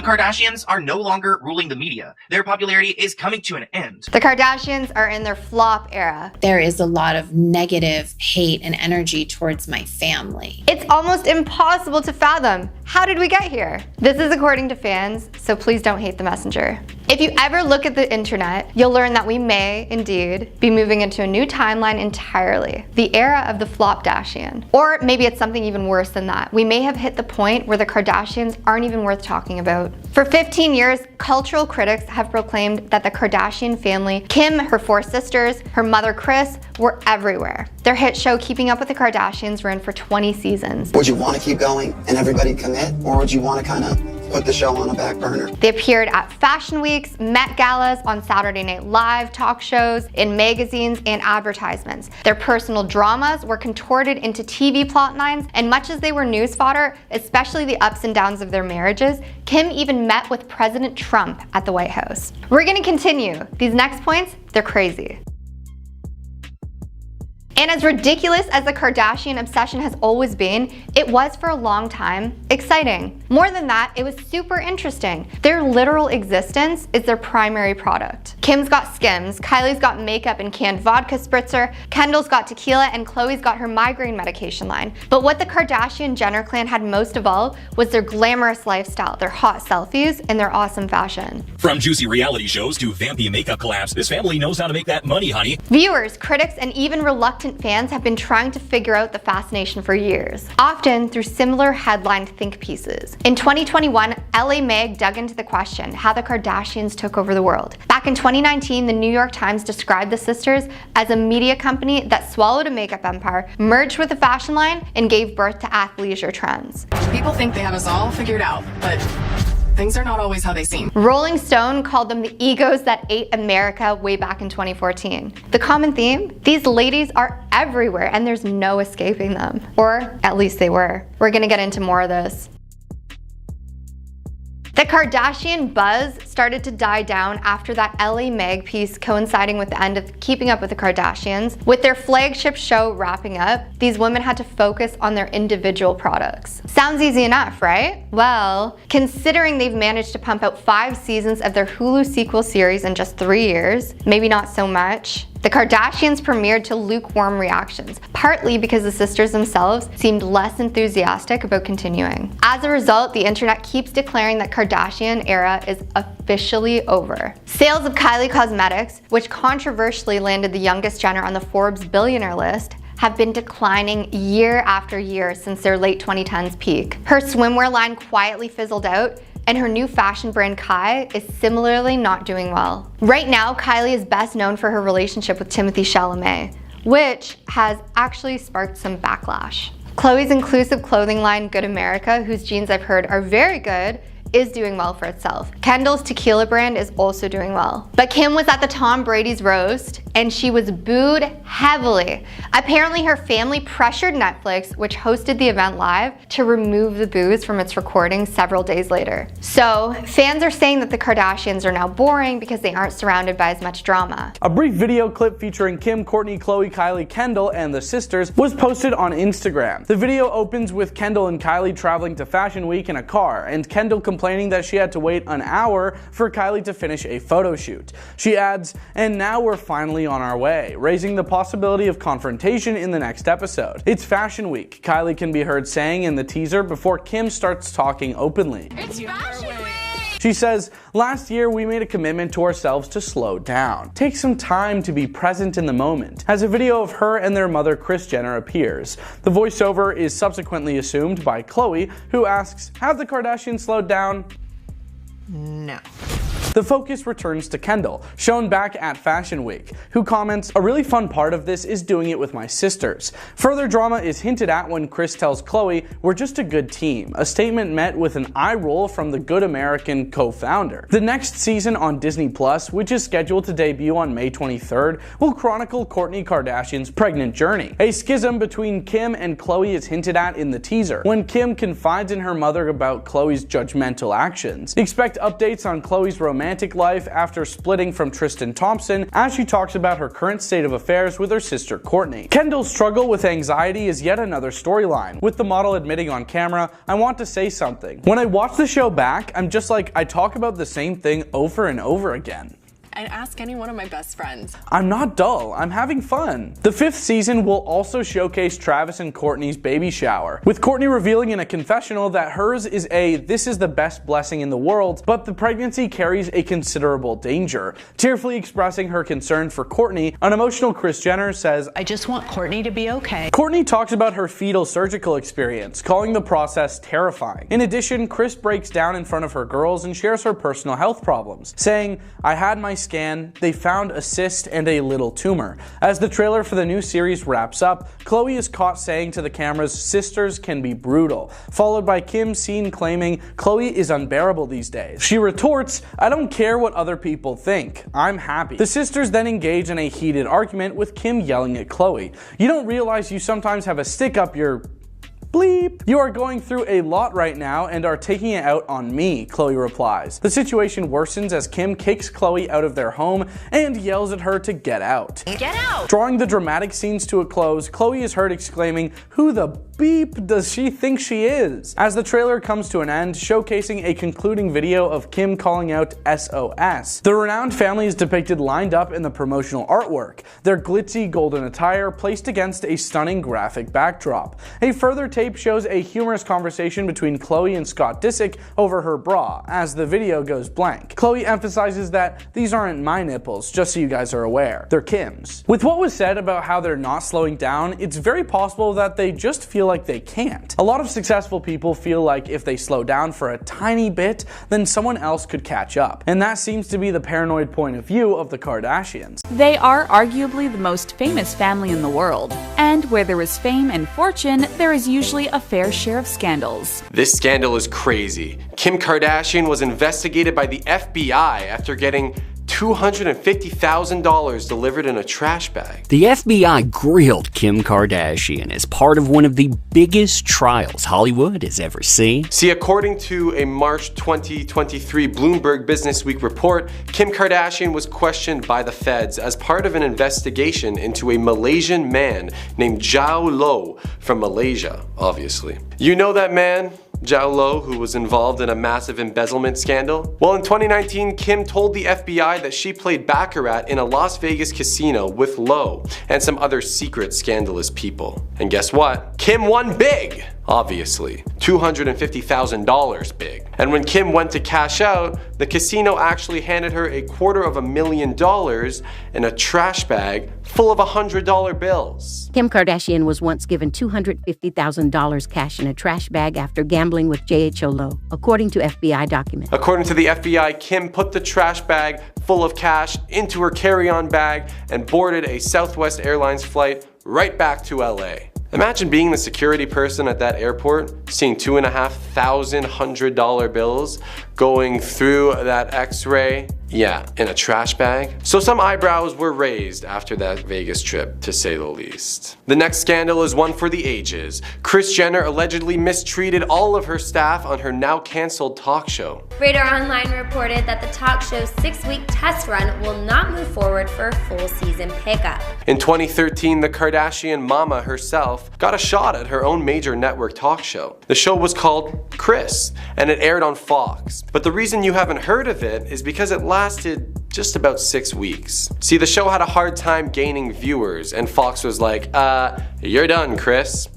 Kardashians are no longer ruling the media. Their popularity is coming to an end. The Kardashians are in their flop era. There is a lot of negative hate and energy towards my family. It's almost impossible to fathom. How did we get here? This is according to fans, so please don't hate the messenger. If you ever look at the internet, you'll learn that we may, indeed, be moving into a new timeline entirely. The era of the Flopdashian. Or maybe it's something even worse than that. We may have hit the point where the Kardashians aren't even worth talking about. For 15 years, cultural critics have proclaimed that the Kardashian family, Kim, her 4 sisters, her mother Kris, were everywhere. Their hit show Keeping Up with the Kardashians ran for 20 seasons. Would you want to keep going and everybody commit, or would you want to kind of put the show on a back burner? They appeared at fashion weeks, Met Galas, on Saturday Night Live talk shows, in magazines and advertisements. Their personal dramas were contorted into TV plot lines, and much as they were news fodder, especially the ups and downs of their marriages, Kim even met with President Trump at the White House. We're gonna continue. These next points, they're crazy. And as ridiculous as the Kardashian obsession has always been, it was for a long time exciting. More than that, it was super interesting. Their literal existence is their primary product. Kim's got Skims, Kylie's got makeup and canned vodka spritzer, Kendall's got tequila, and Khloe's got her migraine medication line. But what the Kardashian-Jenner clan had most of all was their glamorous lifestyle, their hot selfies, and their awesome fashion. From juicy reality shows to vampy makeup collabs, this family knows how to make that money, honey. Viewers, critics, and even reluctant fans have been trying to figure out the fascination for years, often through similar headlined think pieces. In 2021, LA Mag dug into the question how the Kardashians took over the world. Back in 2019, the New York Times described the sisters as a media company that swallowed a makeup empire, merged with a fashion line, and gave birth to athleisure trends. People think they have us all figured out, but things are not always how they seem. Rolling Stone called them the egos that ate America way back in 2014. The common theme? These ladies are everywhere and there's no escaping them. Or at least they were. We're gonna get into more of this. The Kardashian buzz started to die down after that LA Mag piece coinciding with the end of Keeping Up with the Kardashians. With their flagship show wrapping up, these women had to focus on their individual products. Sounds easy enough, right? Well, considering they've managed to pump out 5 seasons of their Hulu sequel series in just 3 years, maybe not so much. The Kardashians premiered to lukewarm reactions, partly because the sisters themselves seemed less enthusiastic about continuing. As a result, the internet keeps declaring that Kardashian era is officially over. Sales of Kylie Cosmetics, which controversially landed the youngest Jenner on the Forbes billionaire list, have been declining year after year since their late 2010s peak. Her swimwear line quietly fizzled out, and her new fashion brand Kai is similarly not doing well. Right now, Kylie is best known for her relationship with Timothée Chalamet, which has actually sparked some backlash. Khloe's inclusive clothing line Good America, whose jeans I've heard are very good, is doing well for itself. Kendall's tequila brand is also doing well. But Kim was at the Tom Brady's roast and she was booed heavily. Apparently her family pressured Netflix, which hosted the event live, to remove the booze from its recording several days later. So fans are saying that the Kardashians are now boring because they aren't surrounded by as much drama. A brief video clip featuring Kim, Kourtney, Khloe, Kylie, Kendall, and the sisters was posted on Instagram. The video opens with Kendall and Kylie traveling to Fashion Week in a car, and Kendall complaining that she had to wait an hour for Kylie to finish a photo shoot. She adds, "And now we're finally on our way," raising the possibility of confrontation in the next episode. It's Fashion Week, Kylie can be heard saying in the teaser before Kim starts talking openly. It's Fashion Week! She says, "Last year we made a commitment to ourselves to slow down. Take some time to be present in the moment," as a video of her and their mother Kris Jenner appears. The voiceover is subsequently assumed by Khloe, who asks, "Have the Kardashians slowed down?" No. The focus returns to Kendall, shown back at Fashion Week, who comments, "A really fun part of this is doing it with my sisters." Further drama is hinted at when Kris tells Khloe, "We're just a good team," a statement met with an eye roll from the Good American co-founder. The next season on Disney+, which is scheduled to debut on May 23rd, will chronicle Kourtney Kardashian's pregnant journey. A schism between Kim and Khloe is hinted at in the teaser, when Kim confides in her mother about Khloe's judgmental actions. Expect updates on Khloe's romantic romantic life after splitting from Tristan Thompson, as she talks about her current state of affairs with her sister Kourtney. Kendall's struggle with anxiety is yet another storyline, with the model admitting on camera, "I want to say something. When I watch the show back, I'm just like, I talk about the same thing over and over again. I'd ask any one of my best friends. I'm not dull, I'm having fun." The 5th season will also showcase Travis and Kourtney's baby shower, with Kourtney revealing in a confessional that hers is "this is the best blessing in the world, but the pregnancy carries a considerable danger." Tearfully expressing her concern for Kourtney, an emotional Kris Jenner says, "I just want Kourtney to be okay." Kourtney talks about her fetal surgical experience, calling the process terrifying. In addition, Kris breaks down in front of her girls and shares her personal health problems, saying, "I had my scan, they found a cyst and a little tumor." As the trailer for the new series wraps up, Khloe is caught saying to the cameras, "Sisters can be brutal," followed by Kim seen claiming Khloe is unbearable these days. She retorts, "I don't care what other people think, I'm happy." The sisters then engage in a heated argument, with Kim yelling at Khloe, "You don't realize you sometimes have a stick up your bleep. You are going through a lot right now and are taking it out on me," Khloe replies. The situation worsens as Kim kicks Khloe out of their home and yells at her to get out. Get out! Drawing the dramatic scenes to a close, Khloe is heard exclaiming, "Who the beep does she think she is?" As the trailer comes to an end, showcasing a concluding video of Kim calling out SOS. The renowned family is depicted lined up in the promotional artwork, their glitzy golden attire placed against a stunning graphic backdrop. A further tape shows a humorous conversation between Khloe and Scott Disick over her bra, as the video goes blank. Khloe emphasizes that "these aren't my nipples, just so you guys are aware, they're Kim's." With what was said about how they're not slowing down, it's very possible that they just feel like they can't. A lot of successful people feel like if they slow down for a tiny bit, then someone else could catch up. And that seems to be the paranoid point of view of the Kardashians. They are arguably the most famous family in the world, and where there is fame and fortune, there is usually a fair share of scandals. This scandal is crazy. Kim Kardashian was investigated by the FBI after getting $250,000 delivered in a trash bag. The FBI grilled Kim Kardashian as part of one of the biggest trials Hollywood has ever seen. See, according to a March 2023 Bloomberg Businessweek report, Kim Kardashian was questioned by the feds as part of an investigation into a Malaysian man named Zhao Lo from Malaysia, obviously. You know that man? Zhao Lo, who was involved in a massive embezzlement scandal? Well, in 2019, Kim told the FBI that she played Baccarat in a Las Vegas casino with Lo and some other secret scandalous people. And guess what? Kim won big! Obviously, $250,000 big. And when Kim went to cash out, the casino actually handed her $250,000 in a trash bag full of $100 bills. Kim Kardashian was once given $250,000 cash in a trash bag after gambling with Zhao Lo, according to FBI documents. According to the FBI, Kim put the trash bag full of cash into her carry-on bag and boarded a Southwest Airlines flight right back to LA. Imagine being the security person at that airport, seeing $2,500 $100 bills going through that x-ray, yeah, in a trash bag. So some eyebrows were raised after that Vegas trip, to say the least. The next scandal is one for the ages. Kris Jenner allegedly mistreated all of her staff on her now canceled talk show. Radar Online reported that the talk show's 6-week test run will not move forward for a full season pickup. In 2013, the Kardashian mama herself got a shot at her own major network talk show. The show was called Kris, and it aired on Fox. But the reason you haven't heard of it is because it lasted just about 6 weeks. See, the show had a hard time gaining viewers, and Fox was like, you're done, Kris.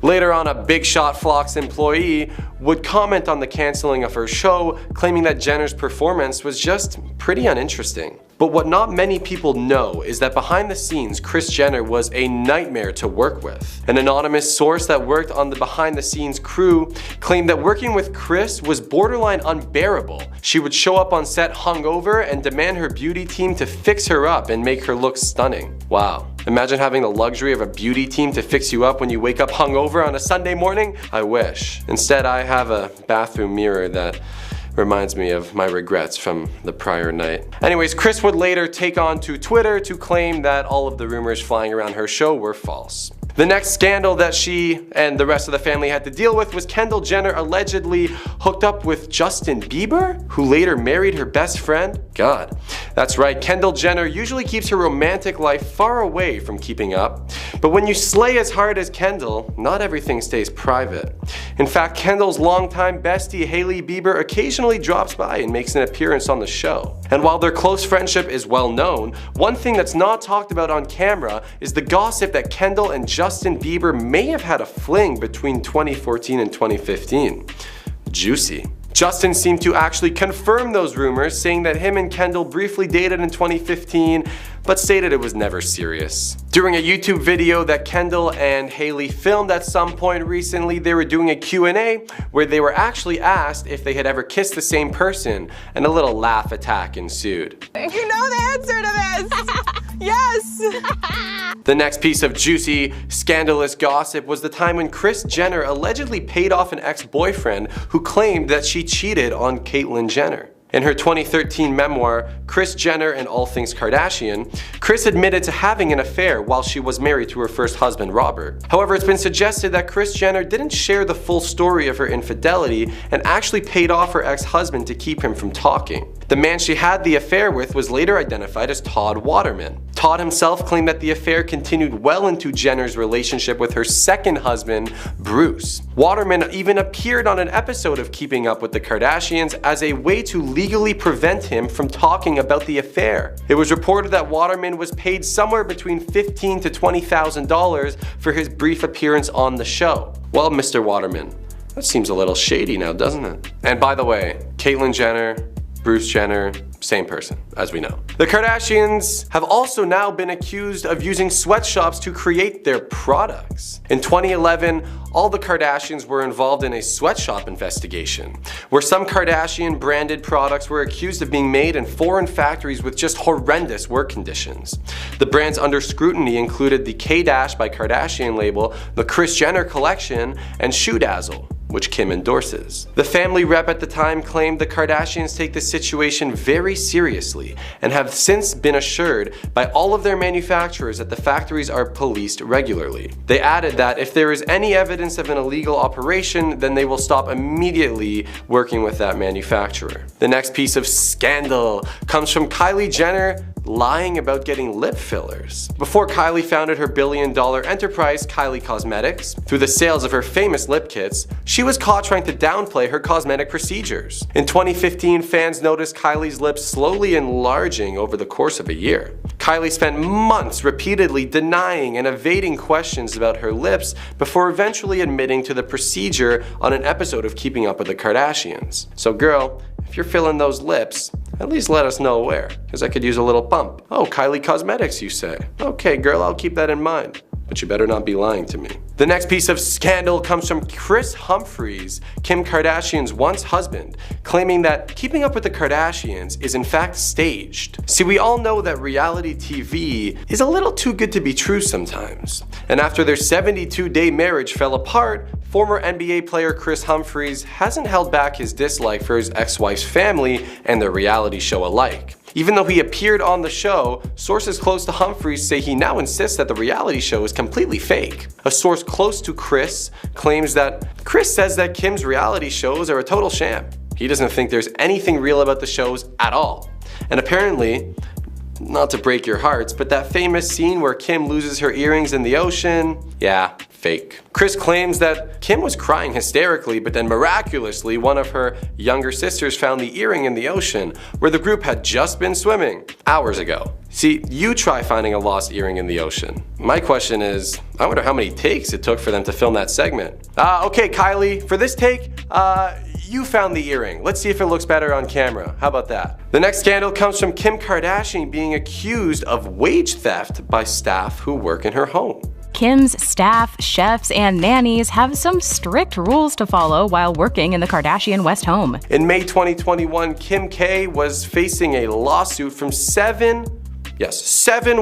Later on, a big shot Fox employee would comment on the canceling of her show, claiming that Jenner's performance was just pretty uninteresting. But what not many people know is that behind the scenes, Kris Jenner was a nightmare to work with. An anonymous source that worked on the behind the scenes crew claimed that working with Kris was borderline unbearable. She would show up on set hungover and demand her beauty team to fix her up and make her look stunning. Wow. Imagine having the luxury of a beauty team to fix you up when you wake up hungover on a Sunday morning? I wish. Instead, I have a bathroom mirror that reminds me of my regrets from the prior night. Anyways, Kris would later take on to Twitter to claim that all of the rumors flying around her show were false. The next scandal that she and the rest of the family had to deal with was Kendall Jenner allegedly hooked up with Justin Bieber, who later married her best friend. God, that's right, Kendall Jenner usually keeps her romantic life far away from Keeping Up. But when you slay as hard as Kendall, not everything stays private. In fact, Kendall's longtime bestie Hailey Bieber occasionally drops by and makes an appearance on the show. And while their close friendship is well known, one thing that's not talked about on camera is the gossip that Kendall and Justin Bieber may have had a fling between 2014 and 2015. Juicy. Justin seemed to actually confirm those rumors, saying that him and Kendall briefly dated in 2015, but stated it was never serious. During a YouTube video that Kendall and Hailey filmed at some point recently, they were doing a Q&A where they were actually asked if they had ever kissed the same person, and a little laugh attack ensued. You know the answer to this! Yes! The next piece of juicy, scandalous gossip was the time when Kris Jenner allegedly paid off an ex-boyfriend who claimed that she cheated on Caitlyn Jenner. In her 2013 memoir, Kris Jenner and All Things Kardashian, Kris admitted to having an affair while she was married to her first husband, Robert. However, it's been suggested that Kris Jenner didn't share the full story of her infidelity and actually paid off her ex-husband to keep him from talking. The man she had the affair with was later identified as Todd Waterman. Todd himself claimed that the affair continued well into Jenner's relationship with her second husband, Bruce. Waterman even appeared on an episode of Keeping Up with the Kardashians as a way to legally prevent him from talking about the affair. It was reported that Waterman was paid somewhere between $15,000 to $20,000 for his brief appearance on the show. Well, Mr. Waterman, that seems a little shady now, doesn't it? And by the way, Caitlyn Jenner, Bruce Jenner, same person, as we know. The Kardashians have also now been accused of using sweatshops to create their products. In 2011, all the Kardashians were involved in a sweatshop investigation, where some Kardashian branded products were accused of being made in foreign factories with just horrendous work conditions. The brands under scrutiny included the K-Dash by Kardashian label, the Kris Jenner collection, and Shoe Dazzle, which Kim endorses. The family rep at the time claimed the Kardashians take this situation very seriously and have since been assured by all of their manufacturers that the factories are policed regularly. They added that if there is any evidence of an illegal operation, then they will stop immediately working with that manufacturer. The next piece of scandal comes from Kylie Jenner lying about getting lip fillers. Before Kylie founded her billion-dollar enterprise, Kylie Cosmetics, through the sales of her famous lip kits, she was caught trying to downplay her cosmetic procedures. In 2015, fans noticed Kylie's lips slowly enlarging over the course of a year. Kylie spent months repeatedly denying and evading questions about her lips before eventually admitting to the procedure on an episode of Keeping Up with the Kardashians. So girl, if you're filling those lips, at least let us know where, because I could use a little bump. Oh, Kylie Cosmetics, you say? Okay, girl, I'll keep that in mind. But you better not be lying to me. The next piece of scandal comes from Kris Humphries, Kim Kardashian's once husband, claiming that Keeping Up with the Kardashians is in fact staged. See, we all know that reality TV is a little too good to be true sometimes. And after their 72-day marriage fell apart, former NBA player Kris Humphries hasn't held back his dislike for his ex-wife's family and their reality show alike. Even though he appeared on the show, sources close to Humphries say he now insists that the reality show is completely fake. A source close to Kris claims that Kris says that Kim's reality shows are a total sham. He doesn't think there's anything real about the shows at all. And apparently, not to break your hearts, but that famous scene where Kim loses her earrings in the ocean, yeah, fake. Kris claims that Kim was crying hysterically, but then miraculously one of her younger sisters found the earring in the ocean where the group had just been swimming hours ago. See, you try finding a lost earring in the ocean. My question is, I wonder how many takes it took for them to film that segment. Okay, Kylie, for this take, you found the earring. Let's see if it looks better on camera. How about that? The next scandal comes from Kim Kardashian being accused of wage theft by staff who work in her home. Kim's staff, chefs, and nannies have some strict rules to follow while working in the Kardashian West home. In May 2021, Kim K was facing a lawsuit from seven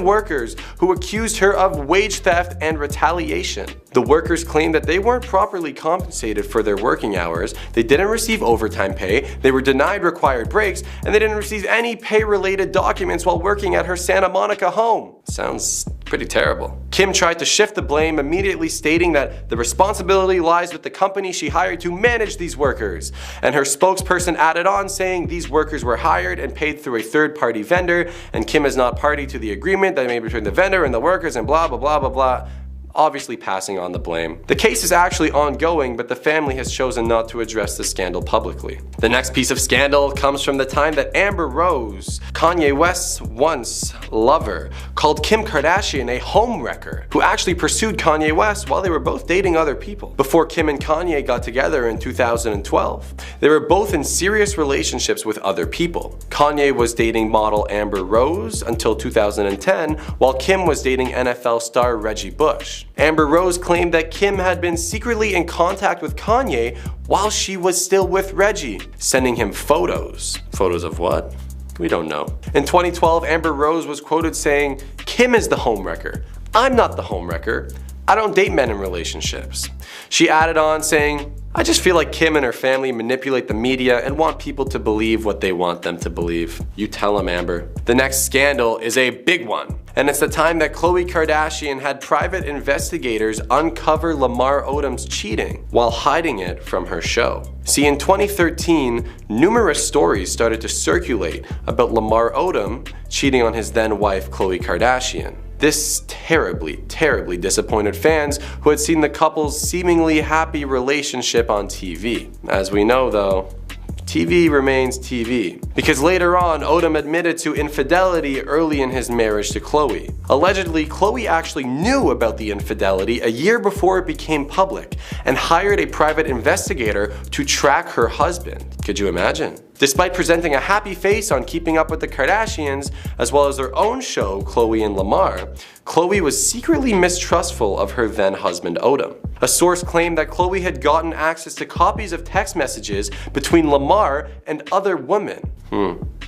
workers who accused her of wage theft and retaliation. The workers claimed that they weren't properly compensated for their working hours, they didn't receive overtime pay, they were denied required breaks, and they didn't receive any pay-related documents while working at her Santa Monica home. Sounds Pretty terrible. Kim tried to shift the blame, immediately stating that the responsibility lies with the company she hired to manage these workers. And her spokesperson added on saying these workers were hired and paid through a third-party vendor, and Kim is not party to the agreement that made between the vendor and the workers and blah blah blah blah blah. Obviously passing on the blame. The case is actually ongoing, but the family has chosen not to address the scandal publicly. The next piece of scandal comes from the time that Amber Rose, Kanye West's once lover, called Kim Kardashian a homewrecker who actually pursued Kanye West while they were both dating other people. Before Kim and Kanye got together in 2012, they were both in serious relationships with other people. Kanye was dating model Amber Rose until 2010, while Kim was dating NFL star Reggie Bush. Amber Rose claimed that Kim had been secretly in contact with Kanye while she was still with Reggie, sending him photos. Photos of what? We don't know. In 2012, Amber Rose was quoted saying, "Kim is the homewrecker. I'm not the homewrecker. I don't date men in relationships." She added on saying, "I just feel like Kim and her family manipulate the media and want people to believe what they want them to believe." You tell them, Amber. The next scandal is a big one. And it's the time that Khloe Kardashian had private investigators uncover Lamar Odom's cheating while hiding it from her show. See, in 2013, numerous stories started to circulate about Lamar Odom cheating on his then wife Khloe Kardashian. This terribly disappointed fans who had seen the couple's seemingly happy relationship on TV. As we know though, TV remains TV. Because later on, Odom admitted to infidelity early in his marriage to Khloe. Allegedly, Khloe actually knew about the infidelity a year before it became public and hired a private investigator to track her husband. Could you imagine? Despite presenting a happy face on Keeping Up with the Kardashians, as well as their own show, Khloe and Lamar, Khloe was secretly mistrustful of her then husband Odom. A source claimed that Khloe had gotten access to copies of text messages between Lamar and other women.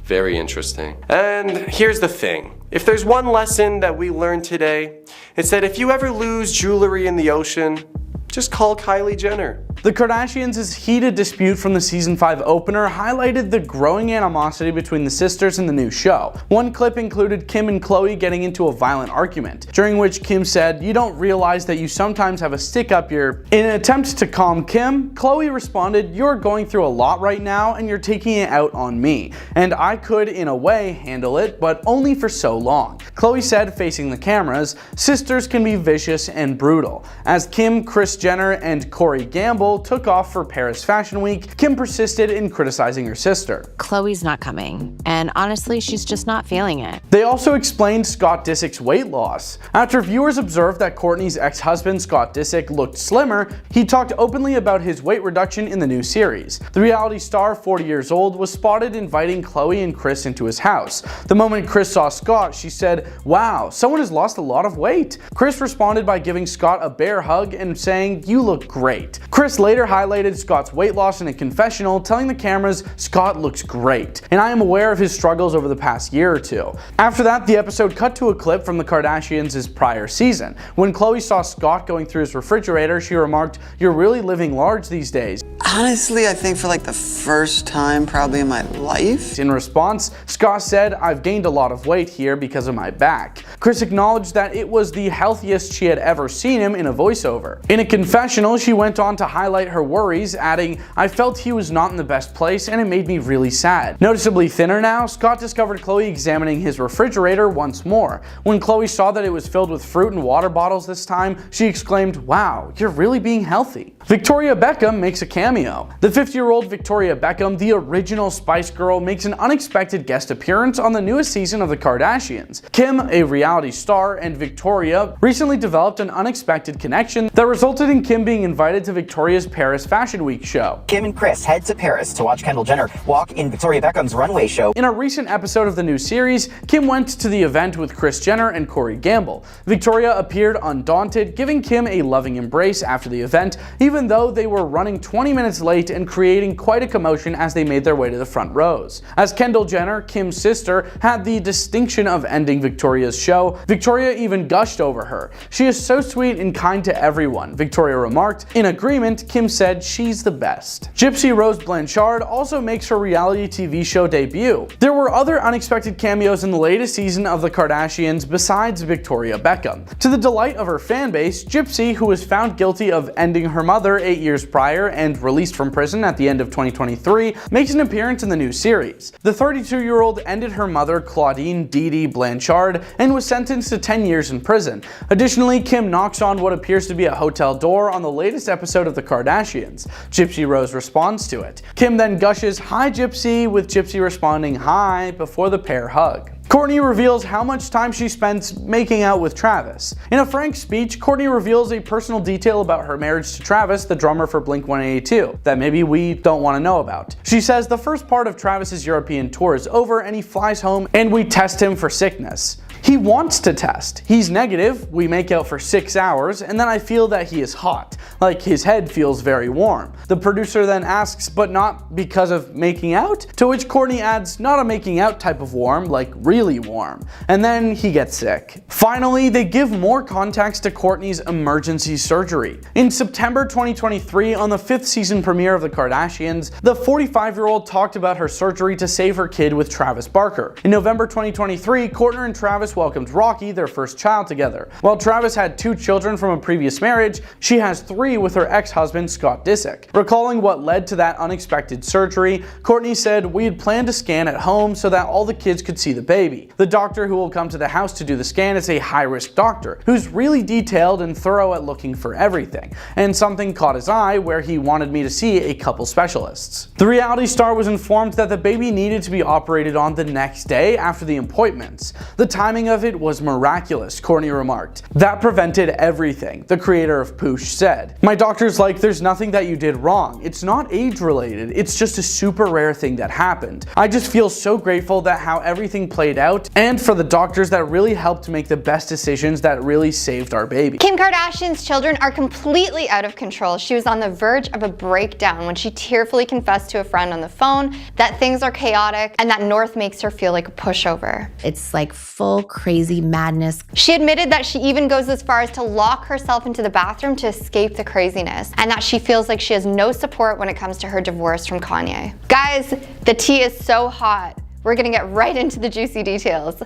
Very interesting. And here's the thing. If there's one lesson that we learned today, it's that if you ever lose jewelry in the ocean, just call Kylie Jenner. The Kardashians' heated dispute from the season 5 opener highlighted the growing animosity between the sisters in the new show. One clip included Kim and Khloe getting into a violent argument, during which Kim said, "You don't realize that you sometimes have a stick up your..." In an attempt to calm Kim, Khloe responded, "You're going through a lot right now and you're taking it out on me. And I could, in a way, handle it, but only for so long." Khloe said, facing the cameras, "Sisters can be vicious and brutal." As Kim, Kris Jenner, and Corey Gamble took off for Paris Fashion Week, Kim persisted in criticizing her sister. "Khloe's not coming, and honestly, she's just not feeling it." They also explained Scott Disick's weight loss. After viewers observed that Kourtney's ex-husband Scott Disick looked slimmer, he talked openly about his weight reduction in the new series. The reality star, 40 years old, was spotted inviting Khloe and Kris into his house. The moment Kris saw Scott, she said, "Wow, someone has lost a lot of weight." Kris responded by giving Scott a bear hug and saying, "You look great." Kris later highlighted Scott's weight loss in a confessional, telling the cameras, "Scott looks great, and I am aware of his struggles over the past year or two." After that, the episode cut to a clip from the Kardashians' prior season. When Khloe saw Scott going through his refrigerator, she remarked, "You're really living large these days." Honestly, I think for like the first time probably in my life. In response, Scott said, "I've gained a lot of weight here because of my back." Kris acknowledged that it was the healthiest she had ever seen him in a voiceover. In a confessional, she went on to highlight her worries, adding, "I felt he was not in the best place and it made me really sad." Noticeably thinner now, Scott discovered Khloe examining his refrigerator once more. When Khloe saw that it was filled with fruit and water bottles this time, she exclaimed, "Wow, you're really being healthy." Victoria Beckham makes a cameo. The 50-year-old Victoria Beckham, the original Spice Girl, makes an unexpected guest appearance on the newest season of the Kardashians. Kim, a reality star, and Victoria recently developed an unexpected connection that resulted in Kim being invited to Victoria's Paris Fashion Week show. Kim and Kris head to Paris to watch Kendall Jenner walk in Victoria Beckham's runway show. In a recent episode of the new series, Kim went to the event with Kris Jenner and Corey Gamble. Victoria appeared undaunted, giving Kim a loving embrace after the event, even though they were running 20 minutes late and creating quite a commotion as they made their way to the front rows. As Kendall Jenner, Kim's sister, had the distinction of ending Victoria's show, Victoria even gushed over her. "She is so sweet and kind to everyone," Victoria remarked. In agreement, and Kim said she's the best. Gypsy Rose Blanchard also makes her reality TV show debut. There were other unexpected cameos in the latest season of the Kardashians besides Victoria Beckham. To the delight of her fanbase, Gypsy, who was found guilty of ending her mother 8 years prior and released from prison at the end of 2023, makes an appearance in the new series. The 32-year-old ended her mother, Claudine Dee Dee Blanchard, and was sentenced to 10 years in prison. Additionally, Kim knocks on what appears to be a hotel door on the latest episode of the Kardashians. Gypsy Rose responds to it. Kim then gushes, "Hi Gypsy," with Gypsy responding, "Hi," before the pair hug. Kourtney reveals how much time she spends making out with Travis. In a frank speech, Kourtney reveals a personal detail about her marriage to Travis, the drummer for Blink-182, that maybe we don't want to know about. She says the first part of Travis's European tour is over and he flies home and we test him for sickness. He wants to test. He's negative, we make out for 6 hours, and then I feel that he is hot, like his head feels very warm. The producer then asks, but not because of making out? To which Kourtney adds, not a making out type of warm, like really warm. And then he gets sick. Finally, they give more context to Kourtney's emergency surgery. In September 2023, on the 5th season premiere of the Kardashians, the 45-year-old talked about her surgery to save her kid with Travis Barker. In November 2023, Kourtney and Travis welcomed Rocky, their first child, together. While Travis had 2 children from a previous marriage, she has 3 with her ex-husband Scott Disick. Recalling what led to that unexpected surgery, Kourtney said, "We had planned a scan at home so that all the kids could see the baby. The doctor who will come to the house to do the scan is a high-risk doctor who's really detailed and thorough at looking for everything, and something caught his eye where he wanted me to see a couple specialists." The reality star was informed that the baby needed to be operated on the next day after the appointments. The timing of it was miraculous, Kourtney remarked. "That prevented everything," the creator of Poosh said. "My doctor's like, there's nothing that you did wrong. It's not age-related. It's just a super rare thing that happened. I just feel so grateful that how everything played out, and for the doctors that really helped make the best decisions that really saved our baby." Kim Kardashian's children are completely out of control. She was on the verge of a breakdown when she tearfully confessed to a friend on the phone that things are chaotic and that North makes her feel like a pushover. It's like full crazy madness. She admitted that she even goes as far as to lock herself into the bathroom to escape the craziness, and that she feels like she has no support when it comes to her divorce from Kanye. Guys, the tea is so hot. We're gonna get right into the juicy details.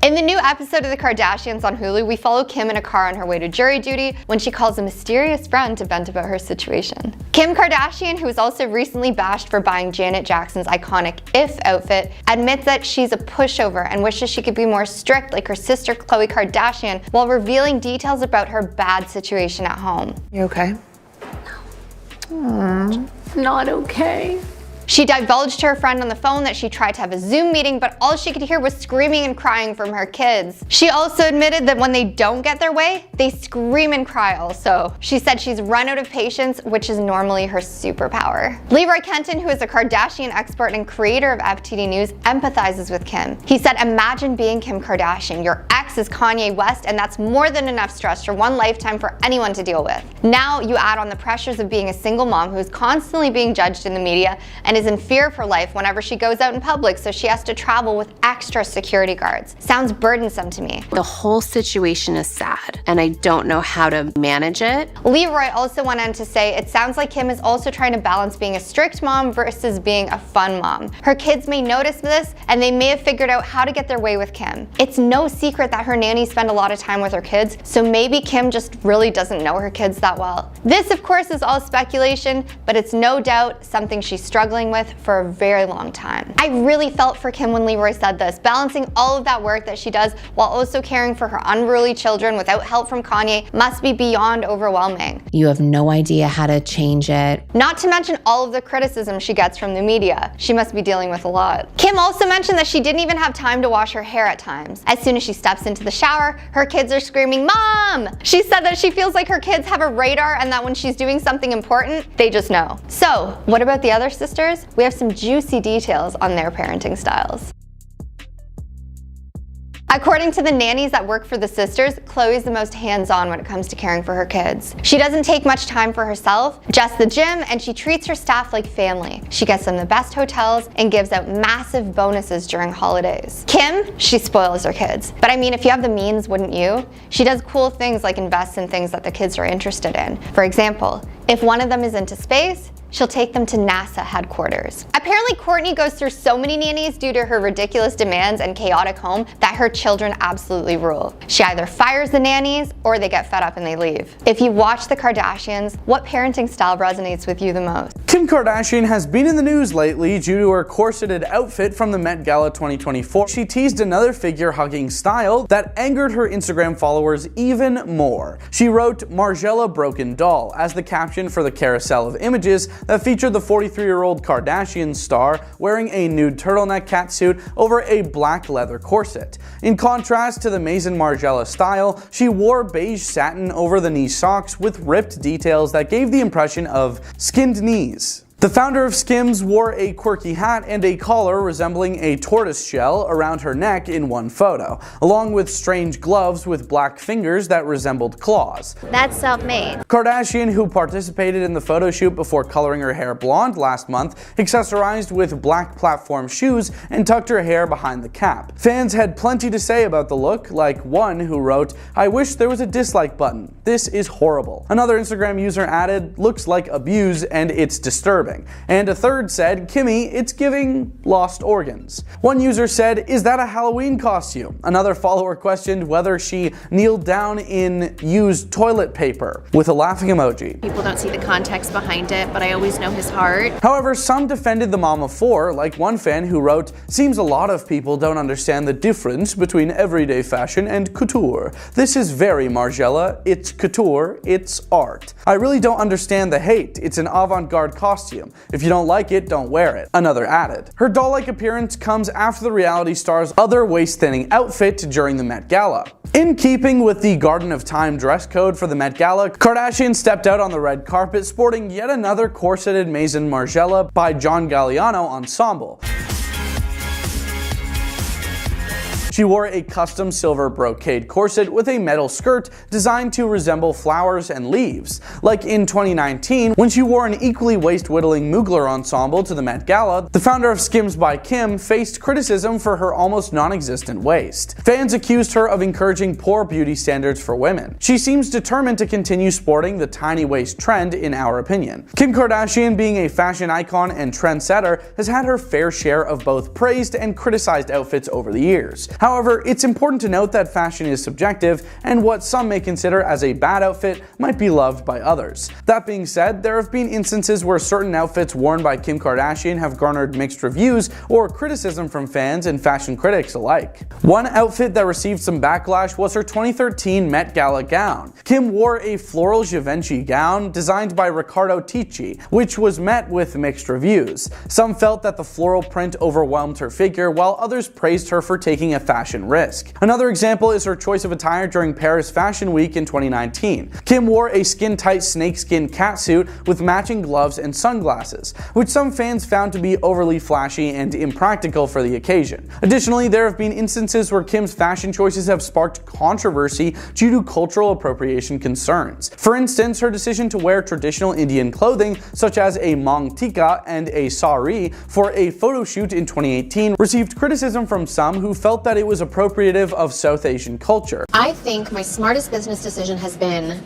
In the new episode of the Kardashians on Hulu, we follow Kim in a car on her way to jury duty when she calls a mysterious friend to vent about her situation. Kim Kardashian, who was also recently bashed for buying Janet Jackson's iconic If outfit, admits that she's a pushover and wishes she could be more strict like her sister Khloe Kardashian, while revealing details about her bad situation at home. You okay? No. Not okay. She divulged to her friend on the phone that she tried to have a Zoom meeting, but all she could hear was screaming and crying from her kids. She also admitted that when they don't get their way, they scream and cry also. She said she's run out of patience, which is normally her superpower. Leroy Kenton, who is a Kardashian expert and creator of FTD News, empathizes with Kim. He said, "Imagine being Kim Kardashian. Your ex is Kanye West, and that's more than enough stress for one lifetime for anyone to deal with. Now you add on the pressures of being a single mom who is constantly being judged in the media and is in fear for life whenever she goes out in public, so she has to travel with extra security guards. Sounds burdensome to me." The whole situation is sad, and I don't know how to manage it. Leroy also went on to say, "It sounds like Kim is also trying to balance being a strict mom versus being a fun mom. Her kids may notice this, and they may have figured out how to get their way with Kim. It's no secret that her nannies spend a lot of time with her kids, so maybe Kim just really doesn't know her kids that well." This, of course, is all speculation, but it's no doubt something she's struggling with for a very long time. I really felt for Kim when Leroy said this, balancing all of that work that she does while also caring for her unruly children without help from Kanye must be beyond overwhelming. You have no idea how to change it. Not to mention all of the criticism she gets from the media. She must be dealing with a lot. Kim also mentioned that she didn't even have time to wash her hair at times. As soon as she steps into the shower, her kids are screaming, "Mom!" She said that she feels like her kids have a radar and that when she's doing something important, they just know. So, what about the other sisters? We have some juicy details on their parenting styles. According to the nannies that work for the sisters, Khloe's the most hands-on when it comes to caring for her kids. She doesn't take much time for herself, just the gym, and she treats her staff like family. She gets them the best hotels and gives out massive bonuses during holidays. Kim, she spoils her kids. But I mean, if you have the means, wouldn't you? She does cool things like invest in things that the kids are interested in. For example, if one of them is into space, she'll take them to NASA headquarters. Apparently, Kourtney goes through so many nannies due to her ridiculous demands and chaotic home that her children absolutely rule. She either fires the nannies or they get fed up and they leave. If you watch the Kardashians, what parenting style resonates with you the most? Kim Kardashian has been in the news lately due to her corseted outfit from the Met Gala 2024. She teased another figure-hugging style that angered her Instagram followers even more. She wrote "Margiela Broken Doll" as the caption for the carousel of images that featured the 43-year-old Kardashian star wearing a nude turtleneck catsuit over a black leather corset. In contrast to the Maison Margiela style, she wore beige satin over the knee socks with ripped details that gave the impression of skinned knees. The founder of Skims wore a quirky hat and a collar resembling a tortoise shell around her neck in one photo, along with strange gloves with black fingers that resembled claws. That's self-made. Kardashian, who participated in the photo shoot before coloring her hair blonde last month, accessorized with black platform shoes and tucked her hair behind the cap. Fans had plenty to say about the look, like one who wrote, "I wish there was a dislike button. This is horrible." Another Instagram user added, "Looks like abuse and it's disturbing." And a third said, "Kimmy, it's giving lost organs." One user said, "Is that a Halloween costume?" Another follower questioned whether she kneeled down in used toilet paper, with a laughing emoji. People don't see the context behind it, but I always know his heart. However, some defended the mom of four, like one fan who wrote, "Seems a lot of people don't understand the difference between everyday fashion and couture. This is very Margiela. It's couture. It's art. I really don't understand the hate. It's an avant-garde costume. If you don't like it, don't wear it." Another added. Her doll-like appearance comes after the reality star's other waist-thinning outfit during the Met Gala. In keeping with the Garden of Time dress code for the Met Gala, Kardashian stepped out on the red carpet sporting yet another corseted Maison Margiela by John Galliano ensemble. She wore a custom silver brocade corset with a metal skirt designed to resemble flowers and leaves. Like in 2019, when she wore an equally waist-whittling Mugler ensemble to the Met Gala, the founder of Skims by Kim faced criticism for her almost non-existent waist. Fans accused her of encouraging poor beauty standards for women. She seems determined to continue sporting the tiny waist trend, in our opinion. Kim Kardashian, being a fashion icon and trendsetter, has had her fair share of both praised and criticized outfits over the years. However, it's important to note that fashion is subjective, and what some may consider as a bad outfit might be loved by others. That being said, there have been instances where certain outfits worn by Kim Kardashian have garnered mixed reviews or criticism from fans and fashion critics alike. One outfit that received some backlash was her 2013 Met Gala gown. Kim wore a floral Givenchy gown designed by Riccardo Tisci, which was met with mixed reviews. Some felt that the floral print overwhelmed her figure, while others praised her for taking a fashion risk. Another example is her choice of attire during Paris Fashion Week in 2019. Kim wore a skin-tight snakeskin catsuit with matching gloves and sunglasses, which some fans found to be overly flashy and impractical for the occasion. Additionally, there have been instances where Kim's fashion choices have sparked controversy due to cultural appropriation concerns. For instance, her decision to wear traditional Indian clothing such as a maung tika and a sari for a photo shoot in 2018 received criticism from some who felt that it was appropriative of South Asian culture. I think my smartest business decision has been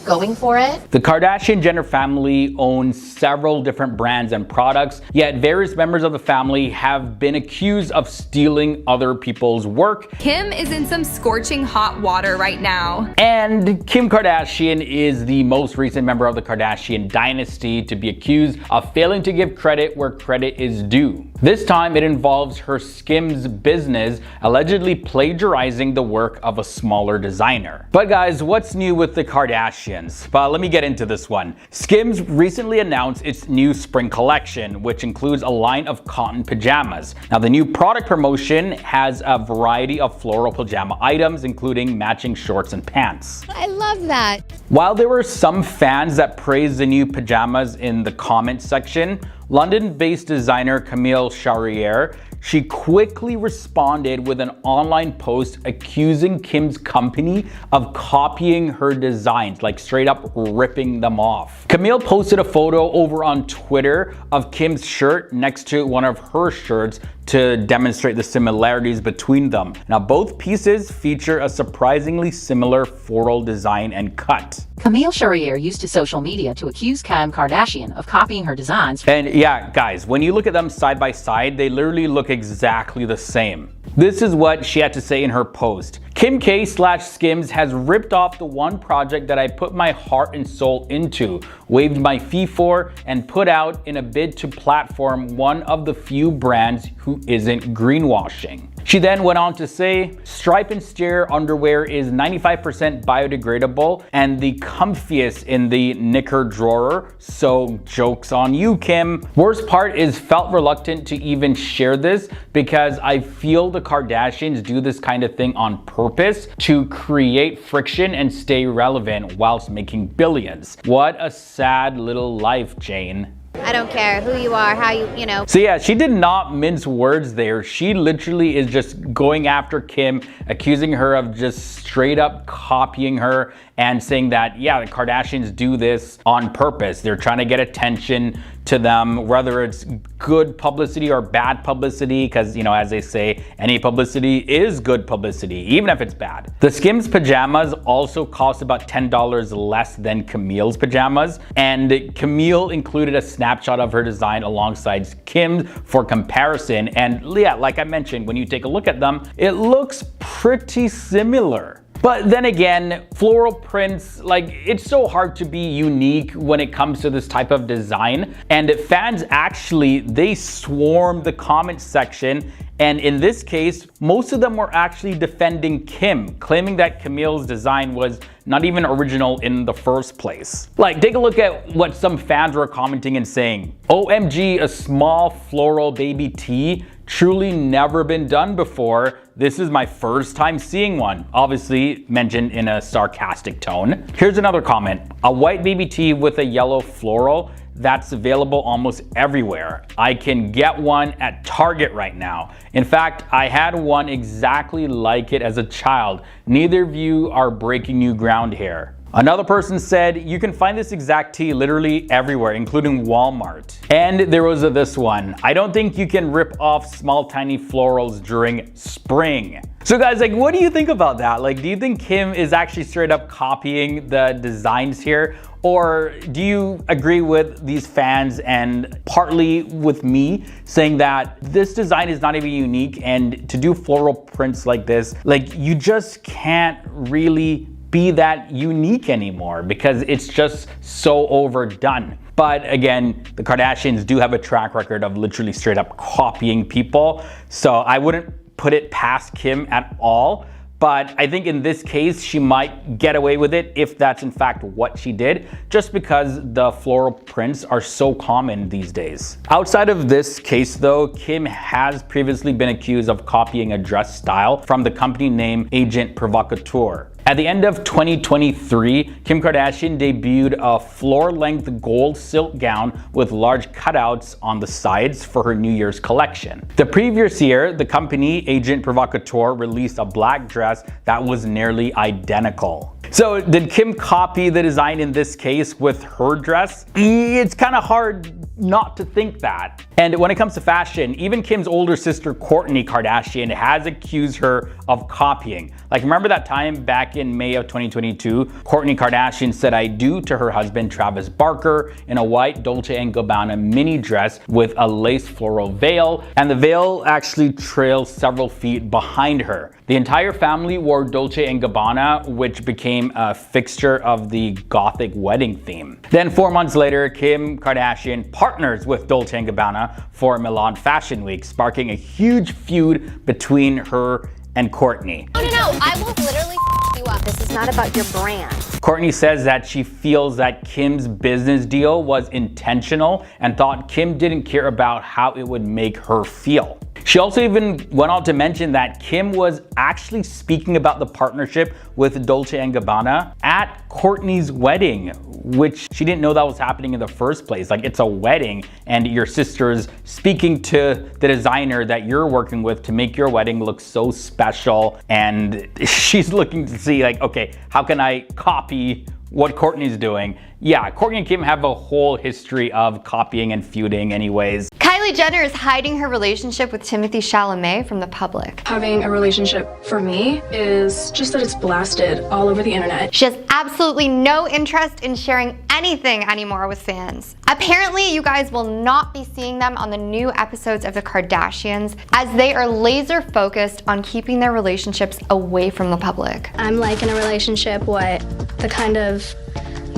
going for it. The Kardashian-Jenner family owns several different brands and products, yet various members of the family have been accused of stealing other people's work. Kim is in some scorching hot water right now. And Kim Kardashian is the most recent member of the Kardashian dynasty to be accused of failing to give credit where credit is due. This time it involves her Skims business allegedly plagiarizing the work of a smaller designer. But guys, what's new with the Kardashians? But let me get into this one. Skims recently announced its new spring collection, which includes a line of cotton pajamas. Now, the new product promotion has a variety of floral pajama items, including matching shorts and pants. I love that. While there were some fans that praised the new pajamas in the comment section, London-based designer Camille Charrier, she quickly responded with an online post accusing Kim's company of copying her designs, like straight up ripping them off. Camille posted a photo over on Twitter of Kim's shirt next to one of her shirts to demonstrate the similarities between them. Now, both pieces feature a surprisingly similar floral design and cut. Camille Charrier used social media to accuse Kim Kardashian of copying her designs. And yeah, guys, when you look at them side by side, they literally look exactly the same. This is what she had to say in her post. Kim K/Skims has ripped off the one project that I put my heart and soul into, waived my fee for, and put out in a bid to platform one of the few brands who isn't greenwashing. She then went on to say, Stripe and Steer underwear is 95% biodegradable and the comfiest in the knicker drawer, so joke's on you, Kim. Worst part is felt reluctant to even share this because I feel the Kardashians do this kind of thing on purpose to create friction and stay relevant whilst making billions. What a sad little life, Jane. I don't care who you are, how you know. So yeah, she did not mince words there. She literally is just going after Kim, accusing her of just straight up copying her and saying that, yeah, the Kardashians do this on purpose. They're trying to get attention to them, whether it's good publicity or bad publicity, because, you know, as they say, any publicity is good publicity, even if it's bad. The Skims pajamas also cost about $10 less than Camille's pajamas, and Camille included a snapshot of her design alongside Kim's for comparison. And yeah, like I mentioned, when you take a look at them, it looks pretty similar. But then again, floral prints, like, it's so hard to be unique when it comes to this type of design. And fans actually, they swarmed the comment section. And in this case, most of them were actually defending Kim, claiming that Camille's design was not even original in the first place. Like, take a look at what some fans were commenting and saying. OMG, a small floral baby tee? Truly never been done before. This is my first time seeing one. Obviously mentioned in a sarcastic tone. Here's another comment. A white baby tee with a yellow floral that's available almost everywhere. I can get one at Target right now. In fact, I had one exactly like it as a child. Neither of you are breaking new ground here. Another person said, you can find this exact tee literally everywhere, including Walmart. And there was this one. I don't think you can rip off small tiny florals during spring. So guys, like, what do you think about that? Like, do you think Kim is actually straight up copying the designs here? Or do you agree with these fans and partly with me saying that this design is not even unique, and to do floral prints like this, like, you just can't really be that unique anymore because it's just so overdone. But again, the Kardashians do have a track record of literally straight up copying people, so I wouldn't put it past Kim at all. But I think in this case, she might get away with it if that's in fact what she did, just because the floral prints are so common these days. Outside of this case though, Kim has previously been accused of copying a dress style from the company name Agent Provocateur. At the end of 2023, Kim Kardashian debuted a floor-length gold silk gown with large cutouts on the sides for her New Year's collection. The previous year, the company, Agent Provocateur, released a black dress that was nearly identical. So did Kim copy the design in this case with her dress? It's kind of hard not to think that. And when it comes to fashion, even Kim's older sister Kourtney Kardashian has accused her of copying. Like, remember that time back in May of 2022, Kourtney Kardashian said I do to her husband Travis Barker in a white Dolce & Gabbana mini dress with a lace floral veil, and the veil actually trails several feet behind her. The entire family wore Dolce & Gabbana, which became a fixture of the gothic wedding theme. Then 4 months later, Kim Kardashian partners with Dolce & Gabbana for Milan Fashion Week, sparking a huge feud between her and Kourtney. No, I will literally you up. This is not about your brand. Kourtney says that she feels that Kim's business deal was intentional and thought Kim didn't care about how it would make her feel. She also even went on to mention that Kim was actually speaking about the partnership with Dolce & Gabbana at Kourtney's wedding, which she didn't know that was happening in the first place. Like, it's a wedding and your sister's speaking to the designer that you're working with to make your wedding look so special, and she's looking to see like, okay, how can I copy what Kourtney's doing? Yeah, Kourtney and Kim have a whole history of copying and feuding anyways. Kylie Jenner is hiding her relationship with Timothée Chalamet from the public. Having a relationship for me is just that it's blasted all over the internet. She has absolutely no interest in sharing anything anymore with fans. Apparently, you guys will not be seeing them on the new episodes of the Kardashians, as they are laser focused on keeping their relationships away from the public. I'm like in a relationship, the kind of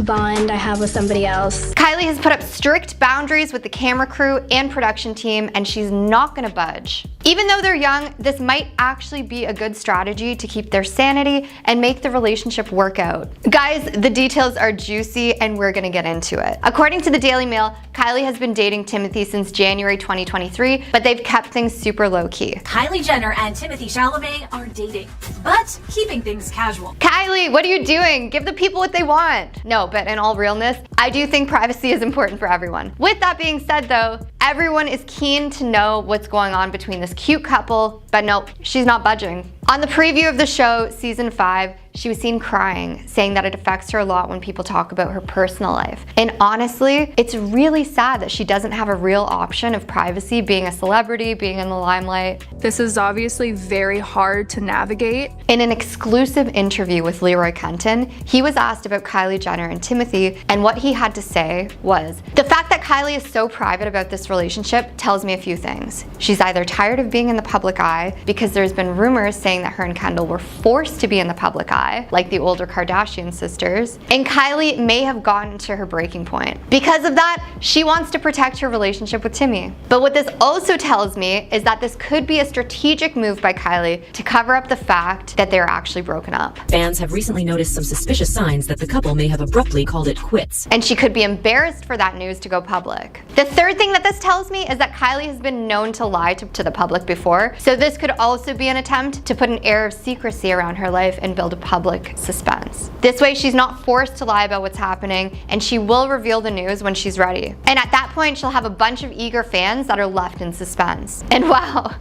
bond I have with somebody else. Kylie has put up strict boundaries with the camera crew and production team, and she's not gonna budge. Even though they're young, this might actually be a good strategy to keep their sanity and make the relationship work out. Guys, the details are juicy and we're gonna get into it. According to the Daily Mail, Kylie has been dating Timothée since January 2023, but they've kept things super low-key. Kylie Jenner and Timothée Chalamet are dating, but keeping things casual. Kylie, what are you doing? Give the people what they want. No, but in all realness, I do think privacy is important for everyone. With that being said though, everyone is keen to know what's going on between this cute couple, but nope, she's not budging. On the preview of the show, season 5, she was seen crying, saying that it affects her a lot when people talk about her personal life. And honestly, it's really sad that she doesn't have a real option of privacy, being a celebrity, being in the limelight. This is obviously very hard to navigate. In an exclusive interview with Leroy Kenton, he was asked about Kylie Jenner and Timothée, and what he had to say was, "The fact that Kylie is so private about this relationship tells me a few things. She's either tired of being in the public eye, because there's been rumors saying that her and Kendall were forced to be in the public eye, like the older Kardashian sisters, and Kylie may have gotten to her breaking point. Because of that, she wants to protect her relationship with Timmy." But what this also tells me is that this could be a strategic move by Kylie to cover up the fact that they're actually broken up. Fans have recently noticed some suspicious signs that the couple may have abruptly called it quits. And she could be embarrassed for that news to go public. The third thing that this tells me is that Kylie has been known to lie to the public before, so this could also be an attempt to put an air of secrecy around her life and build a public suspense. This way she's not forced to lie about what's happening, and she will reveal the news when she's ready. And at that point, she'll have a bunch of eager fans that are left in suspense. And wow,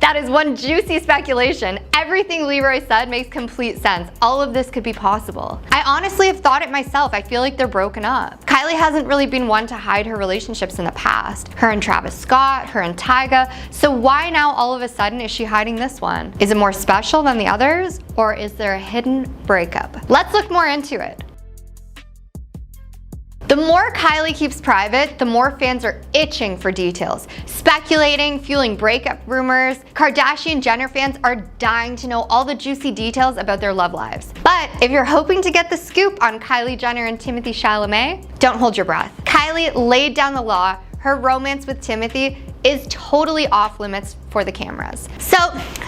that is one juicy speculation. Everything Leroy said makes complete sense. All of this could be possible. I honestly have thought it myself. I feel like they're broken up. Kylie hasn't really been one to hide her relationships in the past. Her and Travis Scott, her and Tyga. So why now all of a sudden is she hiding this one? Is it more special than the others? Or is there a hidden breakup? Let's look more into it. The more Kylie keeps private, the more fans are itching for details, speculating, fueling breakup rumors. Kardashian Jenner fans are dying to know all the juicy details about their love lives. But if you're hoping to get the scoop on Kylie Jenner and Timothée Chalamet, don't hold your breath. Kylie laid down the law. Her romance with Timothée is totally off limits for the cameras. So,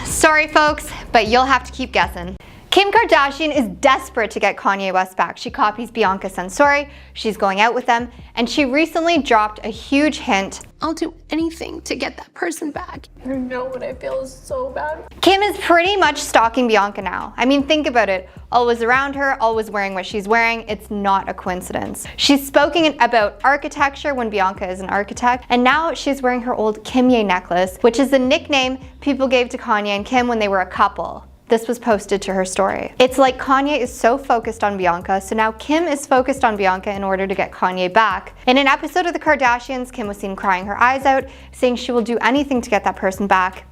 sorry folks, but you'll have to keep guessing. Kim Kardashian is desperate to get Kanye West back. She copies Bianca Censori, she's going out with them, and she recently dropped a huge hint. I'll do anything to get that person back. I don't know what I feel is so bad. Kim is pretty much stalking Bianca now. I mean, think about it. Always around her, always wearing what she's wearing. It's not a coincidence. She's spoken about architecture when Bianca is an architect, and now she's wearing her old Kanye necklace, which is the nickname people gave to Kanye and Kim when they were a couple. This was posted to her story. It's like Kanye is so focused on Bianca, so now Kim is focused on Bianca in order to get Kanye back. In an episode of the Kardashians, Kim was seen crying her eyes out, saying she will do anything to get that person back.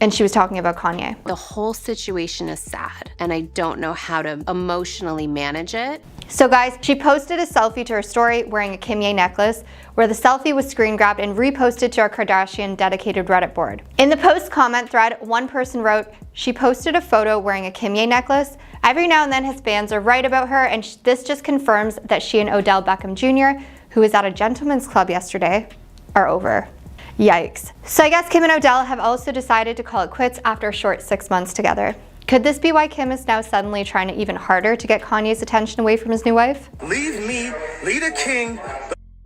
And she was talking about Kanye. The whole situation is sad, and I don't know how to emotionally manage it. So guys, she posted a selfie to her story wearing a Kanye necklace, where the selfie was screen grabbed and reposted to our Kardashian dedicated Reddit board. In the post comment thread, one person wrote, "She posted a photo wearing a Kanye necklace. Every now and then his fans are right about her, and this just confirms that she and Odell Beckham Jr., who was at a gentleman's club yesterday, are over." Yikes. So I guess Kim and Odell have also decided to call it quits after a short 6 months together. Could this be why Kim is now suddenly trying to even harder to get Kanye's attention away from his new wife? Leave me, leave the king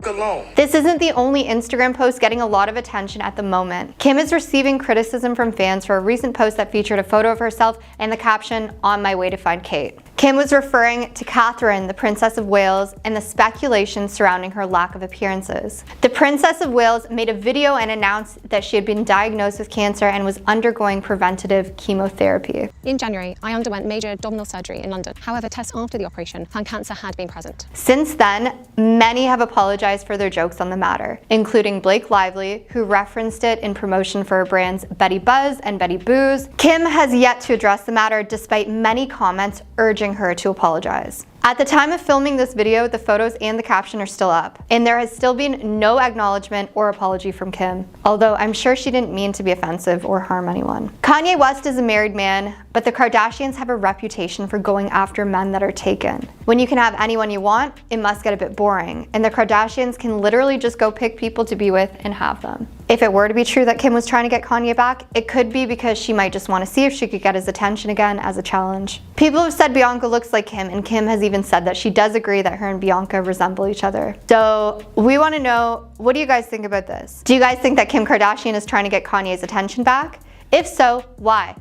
alone. This isn't the only Instagram post getting a lot of attention at the moment. Kim is receiving criticism from fans for a recent post that featured a photo of herself and the caption, "On my way to find Kate." Kim was referring to Catherine, the Princess of Wales, and the speculation surrounding her lack of appearances. The Princess of Wales made a video and announced that she had been diagnosed with cancer and was undergoing preventative chemotherapy. In January, I underwent major abdominal surgery in London. However, tests after the operation found cancer had been present. Since then, many have apologized for their jokes on the matter, including Blake Lively, who referenced it in promotion for her brands Betty Buzz and Betty Booze. Kim has yet to address the matter despite many comments urging her to apologize. At the time of filming this video, the photos and the caption are still up, and there has still been no acknowledgement or apology from Kim, although I'm sure she didn't mean to be offensive or harm anyone. Kanye West is a married man, but the Kardashians have a reputation for going after men that are taken. When you can have anyone you want, it must get a bit boring, and the Kardashians can literally just go pick people to be with and have them. If it were to be true that Kim was trying to get Kanye back, it could be because she might just want to see if she could get his attention again as a challenge. People have said Bianca looks like Kim, and Kim has even said that she does agree that her and Bianca resemble each other. So we want to know, what do you guys think about this? Do you guys think that Kim Kardashian is trying to get Kanye's attention back? If so, why?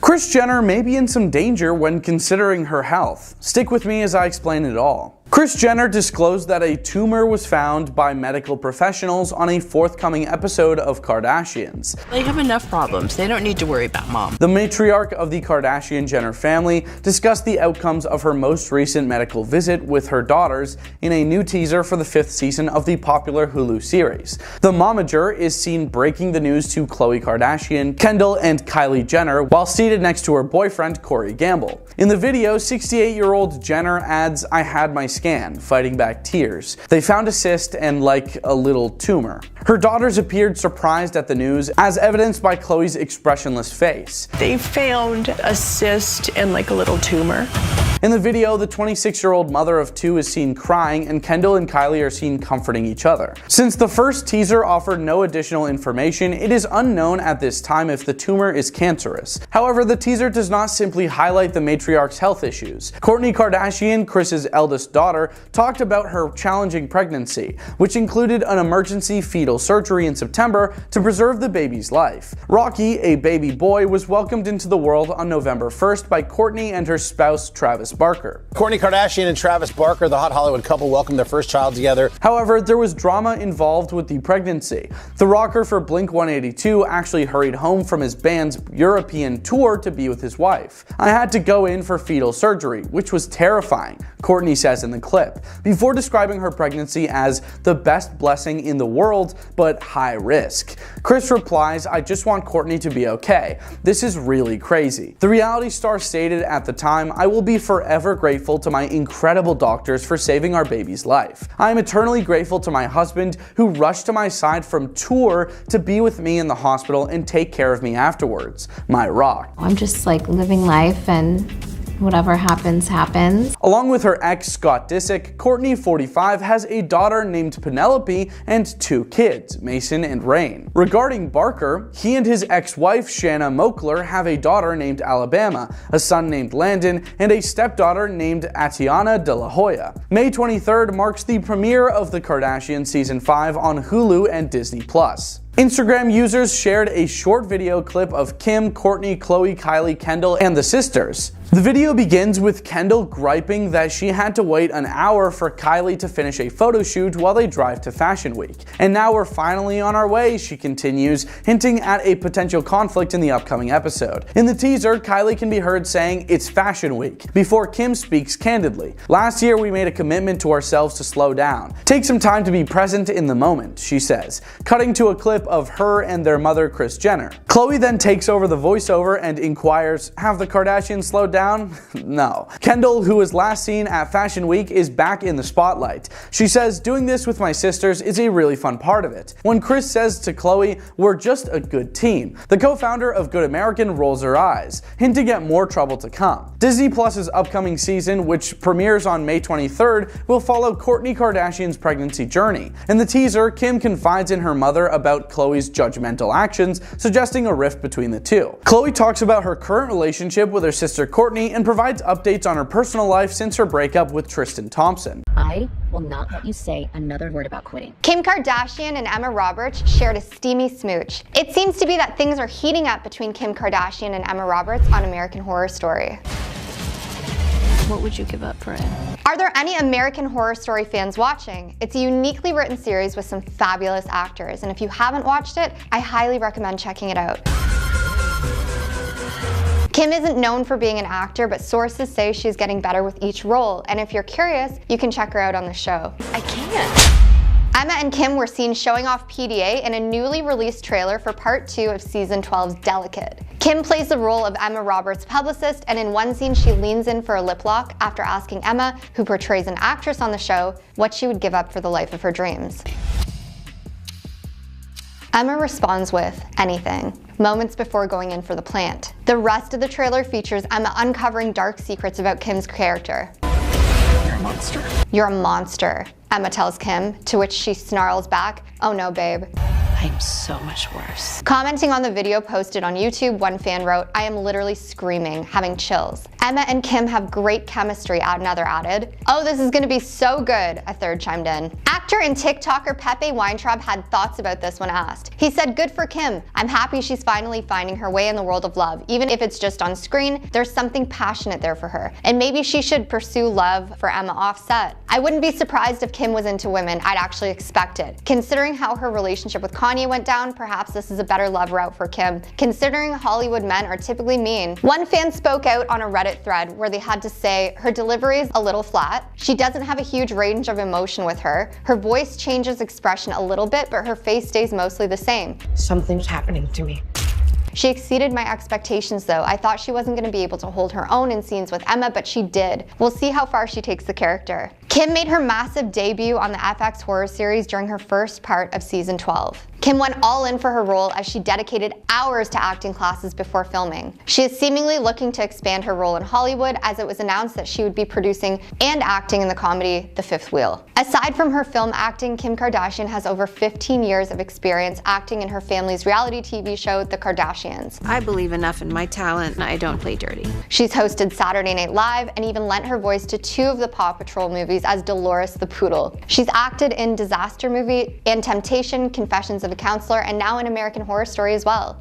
Kris Jenner may be in some danger when considering her health. Stick with me as I explain it all. Kris Jenner disclosed that a tumor was found by medical professionals on a forthcoming episode of Kardashians. They have enough problems. They don't need to worry about mom. The matriarch of the Kardashian-Jenner family discussed the outcomes of her most recent medical visit with her daughters in a new teaser for the 5th season of the popular Hulu series. The momager is seen breaking the news to Khloe Kardashian, Kendall, and Kylie Jenner while seated next to her boyfriend, Corey Gamble. In the video, 68-year-old Jenner adds, "I had my scan, fighting back tears. They found a cyst and like a little tumor." Her daughters appeared surprised at the news, as evidenced by Khloe's expressionless face. They found a cyst and like a little tumor. In the video, the 26-year-old mother of 2 is seen crying, and Kendall and Kylie are seen comforting each other. Since the first teaser offered no additional information, it is unknown at this time if the tumor is cancerous. However, the teaser does not simply highlight the matriarch's health issues. Kourtney Kardashian, Kris's eldest daughter, talked about her challenging pregnancy, which included an emergency fetal surgery in September to preserve the baby's life. Rocky, a baby boy, was welcomed into the world on November 1st by Kourtney and her spouse, Travis Barker. Kourtney Kardashian and Travis Barker, the hot Hollywood couple, welcomed their first child together. However, there was drama involved with the pregnancy. The rocker for Blink-182 actually hurried home from his band's European tour to be with his wife. "I had to go in for fetal surgery, which was terrifying," Kourtney says in the clip, before describing her pregnancy as the best blessing in the world, but high risk. Kris replies, "I just want Kourtney to be okay. This is really crazy." The reality star stated at the time, "I will be forever grateful to my incredible doctors for saving our baby's life. I am eternally grateful to my husband who rushed to my side from tour to be with me in the hospital and take care of me afterwards. My rock." I'm just like living life, and whatever happens, happens. Along with her ex, Scott Disick, Kourtney, 45, has a daughter named Penelope and 2 kids, Mason and Rain. Regarding Barker, he and his ex-wife, Shanna Moakler, have a daughter named Alabama, a son named Landon, and a stepdaughter named Atiana De La Hoya. May 23rd marks the premiere of The Kardashians Season 5 on Hulu and Disney+. Instagram users shared a short video clip of Kim, Kourtney, Khloe, Kylie, Kendall, and the sisters. The video begins with Kendall griping that she had to wait an hour for Kylie to finish a photo shoot while they drive to Fashion Week. "And now we're finally on our way," she continues, hinting at a potential conflict in the upcoming episode. In the teaser, Kylie can be heard saying, "It's Fashion Week," before Kim speaks candidly. "Last year we made a commitment to ourselves to slow down. Take some time to be present in the moment," she says, cutting to a clip of her and their mother, Kris Jenner. Khloe then takes over the voiceover and inquires, "Have the Kardashians slowed down?" No. Kendall, who was last seen at Fashion Week, is back in the spotlight. She says, "Doing this with my sisters is a really fun part of it." When Kris says to Khloe, "We're just a good team," the co-founder of Good American rolls her eyes, hinting at more trouble to come. Disney Plus's upcoming season, which premieres on May 23rd, will follow Kourtney Kardashian's pregnancy journey. In the teaser, Kim confides in her mother about Khloe's judgmental actions, suggesting a rift between the two. Khloe talks about her current relationship with her sister Kourtney and provides updates on her personal life since her breakup with Tristan Thompson. I will not let you say another word about quitting. Kim Kardashian and Emma Roberts shared a steamy smooch. It seems to be that things are heating up between Kim Kardashian and Emma Roberts on American Horror Story. What would you give up for it? Are there any American Horror Story fans watching? It's a uniquely written series with some fabulous actors, and if you haven't watched it, I highly recommend checking it out. Kim isn't known for being an actor, but sources say she's getting better with each role, and if you're curious, you can check her out on the show. I can't. Emma and Kim were seen showing off PDA in a newly released trailer for part 2 of season 12's Delicate. Kim plays the role of Emma Roberts' publicist, and in one scene she leans in for a lip lock after asking Emma, who portrays an actress on the show, what she would give up for the life of her dreams. Emma responds with anything, moments before going in for the plant. The rest of the trailer features Emma uncovering dark secrets about Kim's character. You're a monster. You're a monster, Emma tells Kim, to which she snarls back, oh no, babe. I'm so much worse. Commenting on the video posted on YouTube, one fan wrote, I am literally screaming, having chills. Emma and Kim have great chemistry, another added. Oh, this is gonna be so good, a third chimed in. Actor and TikToker Pepe Weintraub had thoughts about this when asked. He said, good for Kim. I'm happy she's finally finding her way in the world of love. Even if it's just on screen, there's something passionate there for her. And maybe she should pursue love for Emma offset. I wouldn't be surprised if Kim was into women. I'd actually expect it. Considering how her relationship with Kanye went down, perhaps this is a better love route for Kim, considering Hollywood men are typically mean. One fan spoke out on a Reddit thread where they had to say, her delivery is a little flat, she doesn't have a huge range of emotion with her voice changes expression a little bit, but her face stays mostly the same. Something's happening to me. She exceeded my expectations though. I thought she wasn't going to be able to hold her own in scenes with Emma, but she did. We'll see how far she takes the character. Kim made her massive debut on the FX horror series during her first part of season 12. Kim went all in for her role as she dedicated hours to acting classes before filming. She is seemingly looking to expand her role in Hollywood, as it was announced that she would be producing and acting in the comedy The Fifth Wheel. Aside from her film acting, Kim Kardashian has over 15 years of experience acting in her family's reality TV show, The Kardashians. I believe enough in my talent and I don't play dirty. She's hosted Saturday Night Live and even lent her voice to 2 of the Paw Patrol movies as Dolores the Poodle. She's acted in Disaster Movie and Temptation, Confessions of a Counselor, and now in American Horror Story as well.